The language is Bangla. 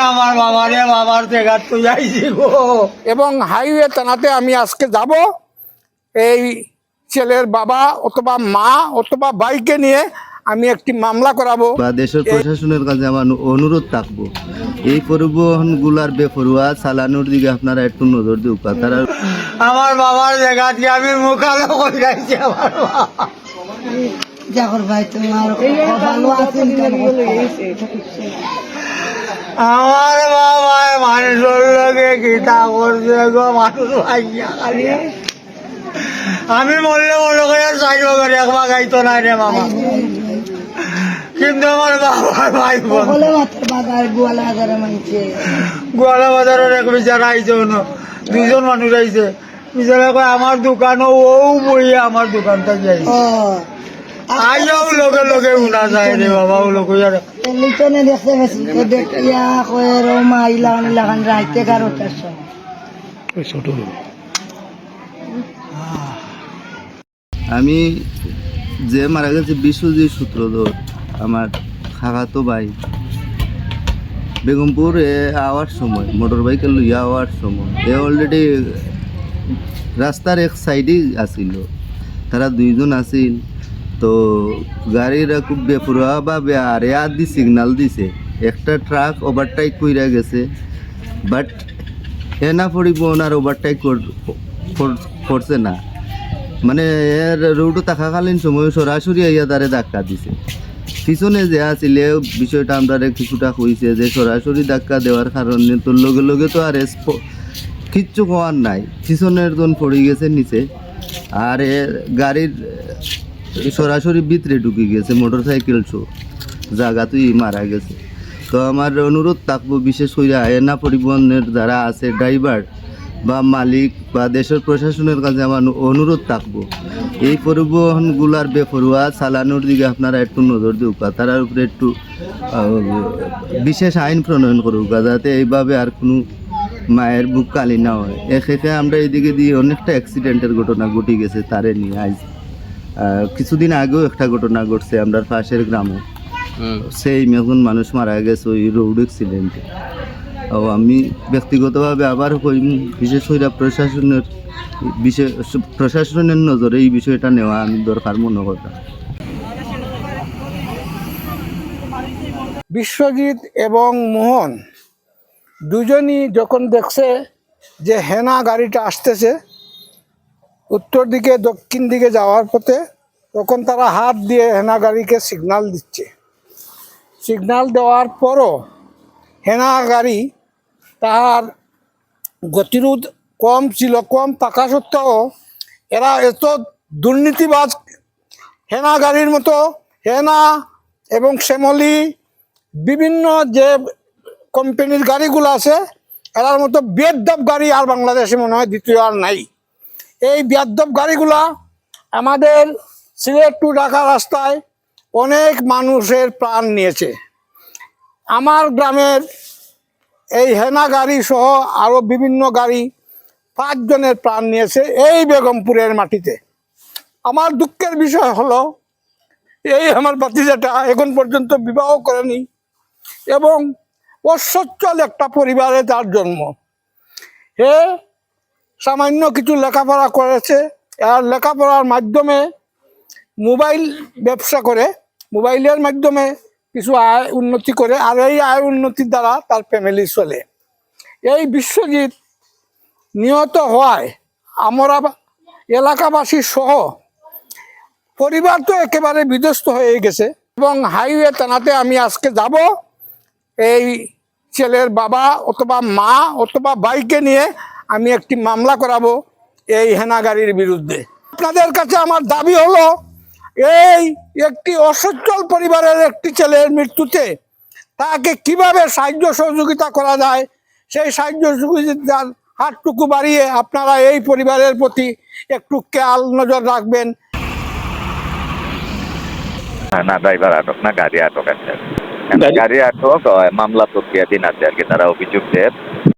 আমার বাবার জায়গা তো যাইছি গো। এবং হাইওয়ে থানাতে আমি আজকে যাব এই ছেলের বাবা অথবা মা অথবা ভাইকে নিয়ে আমি একটি মামলা করাবো। বা দেশের প্রশাসনের কাছে আমার অনুরোধ থাকবো, এই পরিবহন গুলার বেপরোয়া চালানোর দিকে আপনারা একটু নজর দিও। তারা আমার বাবার জায়গা দিয়ে আমি মুখালো করে যাইছি। আমার বাবা জাগর ভাই তোমার ভালো আছেন আমার বাবা মানুষের লোকে গীতা করছে গো। মানুষ ভাইয়া খালি আমি মরলে মনে করে চাইব করে একবার গাইতো না রে মামা, কিন্তু আমার বাবার ভাই বোন বলে মাত্র বাগার গোয়ালা হাজারে মানছে গোয়ালা বাজারের এক বিচার আইছে, দুইজন মানুষ আইছে। বিচারে কয় আমার দোকানও ও বইয়ে আমার দোকানটা যাইছে। ও আইও লগে লগে উনা যায় রে বাবা। ও লোক লিটনে দেখতে গেছি তো দেখিয়া কয়ে রমা ইলান ইলান রাইতে 11টার সময় আমি যে মারা গেছে বিশ্বজিৎ সূত্রধর, আমার খালাতো ভাই, বেগমপুর আওয়ার সময় মোটর বাইকে লইয়া আওয়ার সময় এ অলরেডি রাস্তার এক সাইডেই আসিল। তারা দুইজন আসিল, তো গাড়িরা খুব বেপরোয়া বা বেআরেয়া দি সিগনাল দিছে। একটা ট্রাক ওভারটেক কইরা গেছে, বাট এনা পরিবহন আর ওভারটেক করছে না। মানে এর রোডও থাকাকালীন সময় সরাসরি আইয়া তারে ধাক্কা দিছে। পিছনে যে আসলে বিষয়টা আমরা কিছুটা হয়েছে যে সরাসরি ধাক্কা দেওয়ার কারণে তো লগে লগে তো আর কিচ্ছু হওয়ার নাই, পিছনের জন পড়ে গেছে নিচে, আর এ গাড়ির সরাসরি ভিতরে ঢুকে গেছে মোটর সাইকেল শো জায়গাতেই মারা গেছে। তো আমার অনুরোধ থাকবো, বিশেষ করে আয়না পরিবহনের যারা আছে ড্রাইভার বা মালিক বা দেশের প্রশাসনের কাছে আমার অনুরোধ থাকবো, এই পরিবহনগুলার বেপরোয়া চালানোর দিকে আপনারা একটু নজর দিও। তার উপরে একটু বিশেষ আইন প্রণয়ন করুক, যাতে এইভাবে আর কোনো মায়ের বুক কালি না হয়। একে আমরা এইদিকে দিয়ে অনেকটা অ্যাক্সিডেন্টের ঘটনা ঘটে গেছে তারে নিয়ে। আজ কিছুদিন আগেও একটা ঘটনা ঘটছে আমরা পাশের গ্রামে, সেই একজন মানুষ মারা গেছে ওই রোড অ্যাক্সিডেন্টে। ও আমি ব্যক্তিগতভাবে আবার কইম, বিশেষ করে প্রশাসনের নজরে এই বিষয়টা নেওয়া আমি দরকার মনে করতাম। বিশ্বজিৎ এবং মোহন দুজনই যখন দেখছে যে হেনা গাড়িটা আসতেছে উত্তর দিকে দক্ষিণ দিকে যাওয়ার পথে, তখন তারা হাত দিয়ে হেনা গাড়িকে সিগন্যাল দিচ্ছে। সিগন্যাল দেওয়ার পরও হেনা গাড়ি তার গতিরোধ কম ছিল, কম থাকা সত্ত্বেও এরা এত দুর্নীতিবাজ, হেনা গাড়ির মতো হেনা এবং শ্যামলী বিভিন্ন যে কোম্পানির গাড়িগুলো আছে এরার মতো বেদব গাড়ি আর বাংলাদেশে মনে হয় দ্বিতীয় আর নাই। এই বেদব গাড়িগুলা আমাদের সিলেট টু ঢাকা রাস্তায় অনেক মানুষের প্রাণ নিয়েছে। আমার গ্রামের এই হেনা গাড়ি সহ আরও বিভিন্ন গাড়ি 5 জনের প্রাণ নিয়েছে এই বেগমপুরের মাটিতে। আমার দুঃখের বিষয় হলো এই আমার ভাতিজাটা এখন পর্যন্ত বিবাহ করেনি এবং অসচ্ছল একটা পরিবারে তার জন্ম। হে সামান্য কিছু লেখাপড়া করেছে, আর লেখাপড়ার মাধ্যমে মোবাইল ব্যবসা করে, মোবাইলের মাধ্যমে কিছু আয় উন্নতি করে, আর এই আয় উন্নতির দ্বারা তার ফ্যামিলি চলে। এই বিশ্বজিৎ নিহত হওয়ায় আমরা এলাকাবাসী সহ পরিবার তো একেবারে বিধ্বস্ত হয়ে গেছে। এবং হাইওয়ে থানাতে আমি আজকে যাব এই ছেলের বাবা অথবা মা অথবা ভাইকে নিয়ে আমি একটি মামলা করাবো এই হেনা গাড়ির বিরুদ্ধে। আপনাদের কাছে আমার দাবি হলো, এই একটি অসচ্ছল পরিবারের একটি ছেলের মৃত্যুতে তাকে কিভাবে সাহায্য সহযোগিতা করা যায়, সেই সাহায্য সহযোগিতার হাতটুকু বাড়িয়ে আপনারা এই পরিবারের প্রতি একটু খেয়াল নজর রাখবেন। না ড্রাইভার আটক না, গাড়ি আটক আছে। গাড়ি আটক মামলা প্রক্রিয়াধীন আছে আর কি। তারা অভিযুক্তের